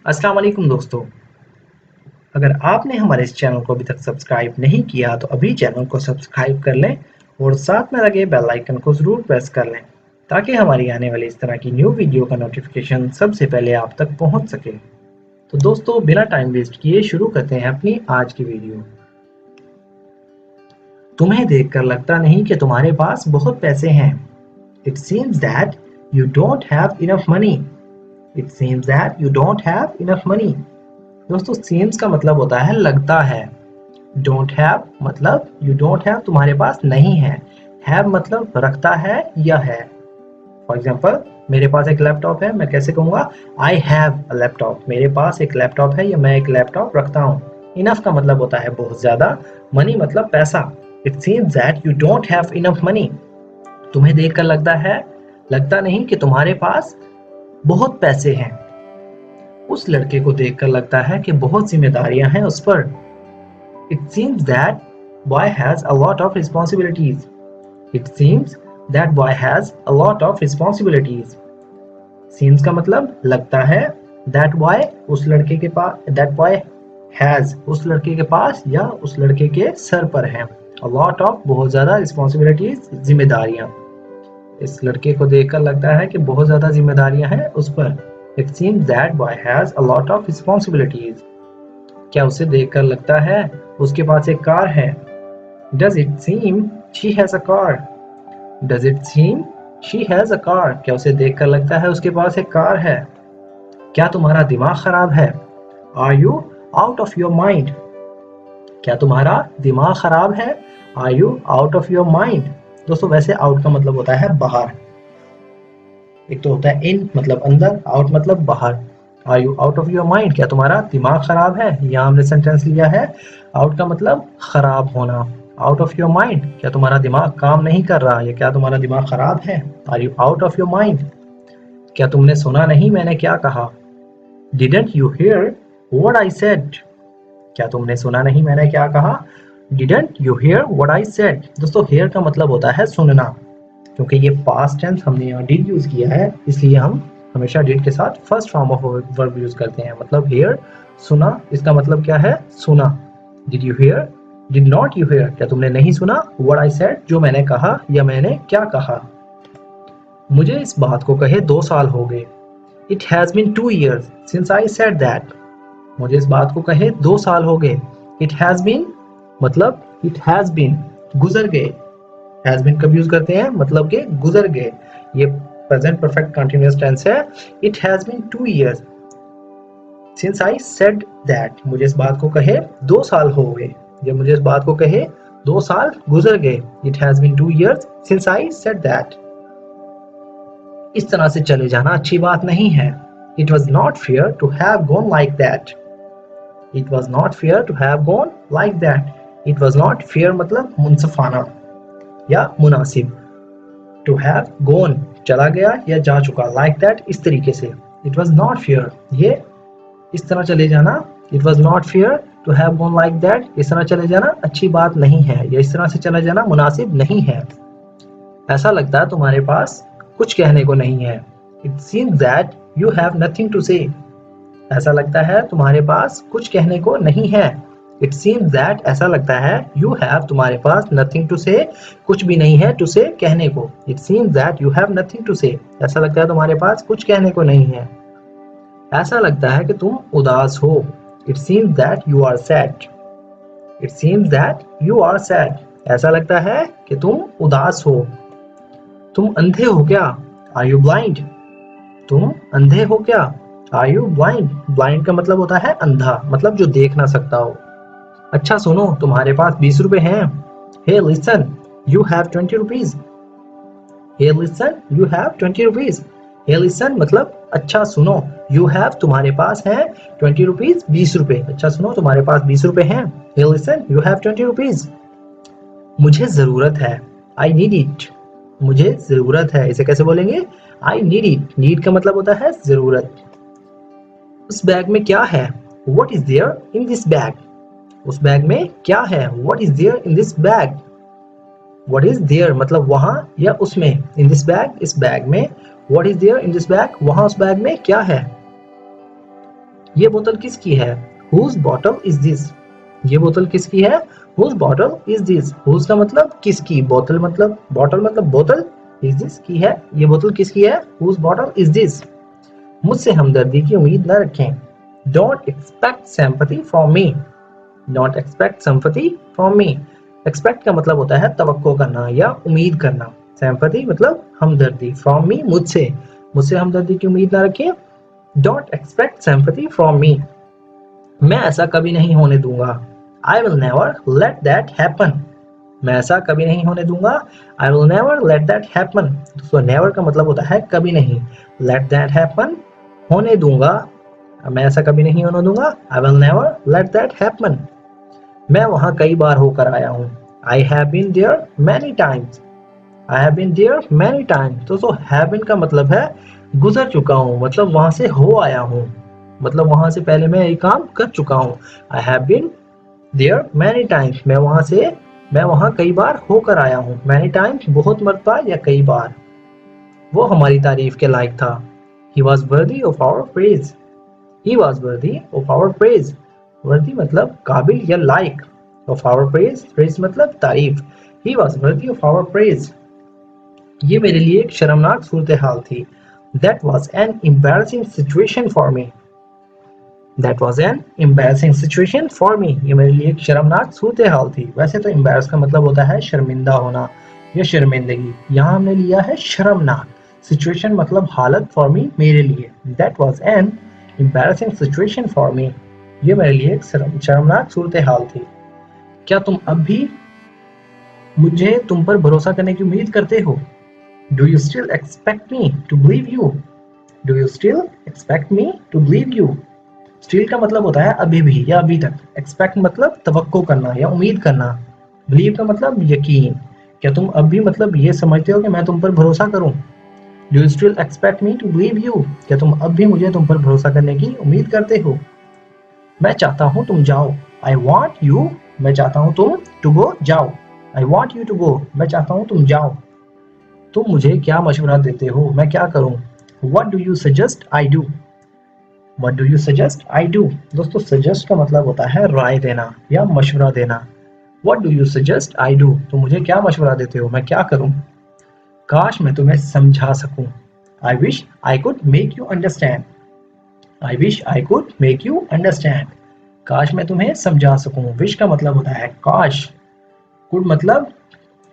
अस्सलाम वालेकुम दोस्तों, अगर आपने हमारे इस चैनल को अभी तक सब्सक्राइब नहीं किया तो अभी चैनल को सब्सक्राइब कर लें और साथ में लगे बेल आइकन को ज़रूर प्रेस कर लें ताकि हमारी आने वाली इस तरह की न्यू वीडियो का नोटिफिकेशन सबसे पहले आप तक पहुंच सके। तो दोस्तों, बिना टाइम वेस्ट किए शुरू करते हैं अपनी आज की वीडियो। तुम्हें देखकर लगता नहीं कि तुम्हारे पास बहुत पैसे हैं। It seems that you don't have enough money. It seems that you don't have enough money. दोस्तों, seems का मतलब होता है लगता है। Don't have मतलब you don't have तुम्हारे पास नहीं है। Have मतलब रखता है या है। फॉर एग्जाम्पल, मेरे पास एक लैपटॉप है, मैं कैसे कहूँगा I have a laptop। मेरे पास एक लैपटॉप है या मैं एक लैपटॉप रखता हूँ। Enough का मतलब होता है बहुत ज़्यादा, money मतलब पैसा। It seems that you don't have enough money. तुम्हें देखकर लगता नहीं कि तुम्हारे पास बहुत पैसे हैं। उस लड़के को देखकर लगता है कि बहुत जिम्मेदारियां हैं उस पर। It seems that boy has a lot of responsibilities. It seems that boy has a lot of responsibilities. Seems का मतलब लगता है, that boy उस लड़के के पास, that boy has उस लड़के के पास या उस लड़के के सर पर है। A lot of बहुत ज्यादा responsibilities जिम्मेदारियां। इस लड़के को देखकर लगता है कि बहुत ज्यादा जिम्मेदारियां हैं उस पर। It seems that boy has a lot of responsibilities. क्या उसे देखकर लगता है उसके पास एक कार है? Does it seem she has a car? Does it seem she has a car? क्या उसे देखकर लगता है उसके पास एक कार है? क्या तुम्हारा दिमाग खराब है? Are you out of your mind? क्या तुम्हारा दिमाग खराब है? Are you out of your mind? दोस्तों, वैसे आउट का मतलब होता है बाहर। एक तो होता है इन मतलब अंदर, आउट मतलब बाहर। Are you out of your mind? क्या तुम्हारा दिमाग खराब है? यहाँ हमने सेंटेंस लिया है, आउट का मतलब खराब होना। आउट ऑफ योर माइंड, क्या तुम्हारा दिमाग काम नहीं कर रहा या क्या तुम्हारा दिमाग खराब है? Are you out of your mind? क्या तुमने सुना नहीं मैंने क्या कहा? Didn't you hear what I said? क्या तुमने सुना नहीं मैंने क्या कहा? Didn't you hear what I said? दोस्तों, हियर का मतलब होता है सुनना। क्योंकि ये पास्ट टेंस हमने यहाँ डिड यूज किया है, इसलिए हम हमेशा डिड के साथ first form of verb use करते हैं। मतलब हियर सुना, इसका मतलब क्या है? सुना। Did you here? Did not you here? क्या तुमने नहीं सुना? व्हाट आई सेड, जो मैंने कहा या मैंने क्या कहा। मुझे इस बात को कहे 2 साल हो गए। It has been 2 years since I said that. मुझे इस बात को कहे 2 साल हो गए। इट हैज बीन मतलब इट हैज बीन गुजर गए। हैज बीन कब यूज करते हैं? मतलब के गुजर गए। ये प्रेजेंट परफेक्ट कंटिन्यूअस टेंस है। It has been 2 years since I said that. मुझे इस बात को कहे 2 साल हो गए। जब मुझे इस बात को कहे 2 साल गुजर गए। It has been 2 years since I said that. इस तरह से चले जाना अच्छी बात नहीं है। It was not fair to have gone like that. It was not fair to have gone like that. It was not fair मतलब मुंसफाना या मुनासिब। टू हैव गॉन चला गया या जा चुका, लाइक दैट इस तरीके से। इट वॉज नॉट फेयर, ये इस तरह चले जाना। It was not fair to have gone like that, इस तरह चले जाना अच्छी बात नहीं है या इस तरह से चला जाना मुनासिब नहीं है। ऐसा लगता है तुम्हारे पास कुछ कहने को नहीं है। It seems that you have nothing to say. ऐसा लगता है तुम्हारे पास कुछ कहने को नहीं है। इट सीम्स दैट ऐसा लगता है यू हैव तुम्हारे पास नथिंग टू से कुछ भी नहीं है टू से कहने को। It seems that you have nothing to say ऐसा लगता है तुम्हारे पास कुछ कहने को नहीं है। ऐसा लगता है कि तुम उदास हो। It seems that you are sad. It seems that you are sad ऐसा लगता है कि तुम उदास हो। तुम अंधे हो क्या? Are you blind? तुम अंधे हो क्या? Are you blind? ब्लाइंड का मतलब होता है अंधा, मतलब जो देख ना सकता हो। अच्छा सुनो, तुम्हारे पास 20 रुपए हैं। Hey listen you have 20 rupees. Hey listen you have 20 rupees. Hey listen मतलब अच्छा सुनो, यू हैव तुम्हारे पास है 20 रुपीज 20 रुपए। अच्छा सुनो, तुम्हारे पास 20 रुपए हैं। Hey listen you have 20 rupees. मुझे जरूरत है। I need it. मुझे जरूरत है, इसे कैसे बोलेंगे? I need it. नीड का मतलब होता है जरूरत। उस बैग में क्या है? What is there in this bag? उस बैग में क्या है? What is there in this bag? What is there मतलब वहां या उसमें. In this bag, इस बैग में. What is there in this bag? वहां उस बैग में क्या है. ये बोतल किसकी है. Whose bottle is this? ये बोतल किसकी है. Whose bottle is this? Whose का मतलब किसकी. बोतल मतलब बोतल. Is this की है. ये बोतल किसकी है. Whose bottle is this? मुझसे हमदर्दी की उम्मीद न रखें. Don't expect sympathy from me. Don't expect sympathy from me. Expect का मतलब होता है तवक्को करना या उम्मीद करना. Sympathy मतलब हमदर्दी. From me मुझसे हमदर्दी की उम्मीद न रखें. Don't expect sympathy from me. मैं ऐसा कभी नहीं होने दूंगा. I will never let that happen. मैं ऐसा कभी नहीं होने दूंगा. I will never let that happen. दोस्तों never का मतलब होता है कभी नहीं. Let that happen होने दूंगा. मैं ऐसा कभी नहीं होने दूंगा. I will never let that happen. मैं वहां कई बार होकर आया हूँ. I have been there many times. I have been there many times. दोस्तों have been का मतलब है गुजर चुका हूँ. मतलब वहां से हो आया हूँ. मतलब वहां से पहले मैं ये काम कर चुका हूँ. I have been there many times. मैं वहां कई बार होकर आया हूँ. Many times बहुत मरतबा या कई बार. वो हमारी तारीफ के लायक था. He was worthy of our praise. He was worthy of our praise. Worthy मतलब काबिल या लायक. Of our praise. Praise मतलब तारीफ. He was worthy of our praise. ये मेरे लिए एक शर्मनाक सूरत हाल थी. That was an embarrassing situation for me. That was an embarrassing situation for me. ये मेरे लिए एक शर्मनाक सूरत हाल थी. वैसे तो embarrass का मतलब होता है शर्मिंदा होना या शर्मिंदगी. यहाँ हमने लिया है शर्मनाक. Situation मतलब हालत. For me मेरे लिए. That was an embarrassing situation for me. ये मेरे लिए एक शर्मनाक सूरत हाल थी. क्या तुम अब भी मुझे तुम पर भरोसा करने की उम्मीद करते हो. Do you still expect me to believe you? Do you still expect me to believe you? Still का मतलब होता है अभी भी या अभी तक. Expect मतलब तवक्को करना या उम्मीद करना. Believe का मतलब यकीन. क्या तुम अब भी मतलब ये समझते हो कि मैं तुम पर भरोसा करूं. Do you still expect me to believe you? क्या तुम अब भी मुझे तुम पर भरोसा करने की उम्मीद करते हो. मैं चाहता हूं तुम जाओ. I want you. मैं चाहता हूं तुम to go जाओ. I want you to go. मैं चाहता हूं तुम जाओ. तुम मुझे क्या मशवरा देते हो. मैं क्या करूं. What do you suggest I do? What do you suggest I do? दोस्तों suggest का मतलब होता है राय देना या मशवरा देना. What do you suggest I do? तुम मुझे क्या मशवरा देते हो. मैं क्या करूं. काश मैं तुम्हें समझा सकूं. I wish I could make you understand. I wish I could make you understand. काश मैं तुम्हें समझा सकूं. Wish का मतलब होता है काश. Could मतलब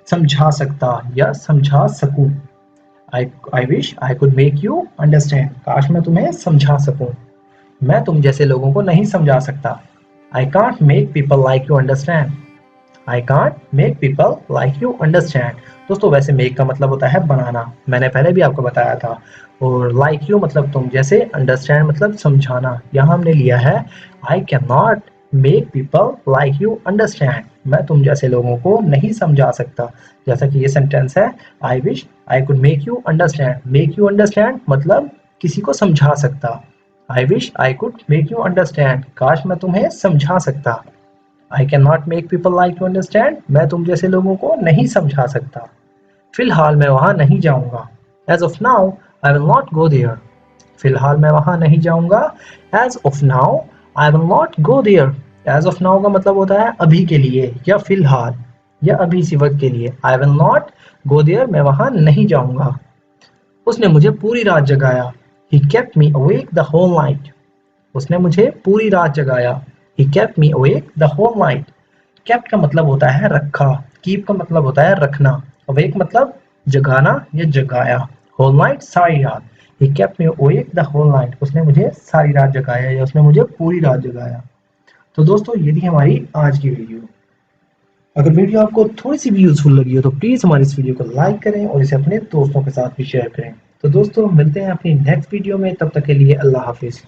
समझा सकता या समझा सकूं. I wish I could make you understand. काश मैं तुम्हें समझा सकूं. मैं तुम जैसे लोगों को नहीं समझा सकता. I can't make people like you understand. I can't make people like you understand. दोस्तों वैसे make का मतलब होता है बनाना. मैंने पहले भी आपको बताया था. और like you मतलब तुम जैसे. Understand मतलब समझाना. यहाँ हमने लिया है I cannot make people like you understand. मैं तुम जैसे लोगों को नहीं समझा सकता. जैसा कि ये सेंटेंस है I wish I could make you understand. Make you understand मतलब किसी को समझा सकता. I wish I could make you understand. काश मैं तुम्हें समझा सकता. I cannot make people like you understand. मैं तुम जैसे लोगों को नहीं समझा सकता. फिलहाल मैं वहां नहीं जाऊंगा. As of now I will not go there. फिलहाल मैं वहां नहीं जाऊंगा. As of now I will not go there. As of now का मतलब होता है अभी के लिए या फिलहाल या अभी इसी वक्त के लिए. I will not go there. मैं वहां नहीं जाऊंगा. उसने मुझे पूरी रात जगाया. He kept me awake the whole night. उसने मुझे पूरी रात जगाया. He kept me awake the whole night. Kept का मतलब होता है रखा. Keep का मतलब होता है रखना. Awake मतलब जगाना या जगाया. Whole night सारी रात. He kept me awake the whole night. उसने मुझे सारी रात जगाया या उसने मुझे पूरी रात जगाया. तो दोस्तों ये थी हमारी आज की वीडियो. अगर वीडियो आपको थोड़ी सी भी यूजफुल लगी हो तो प्लीज हमारी इस वीडियो को लाइक करें और इसे अपने दोस्तों के साथ भी शेयर करें. तो दोस्तों मिलते हैं अपनी नेक्स्ट वीडियो में. तब तक के लिए अल्लाह हाफिज.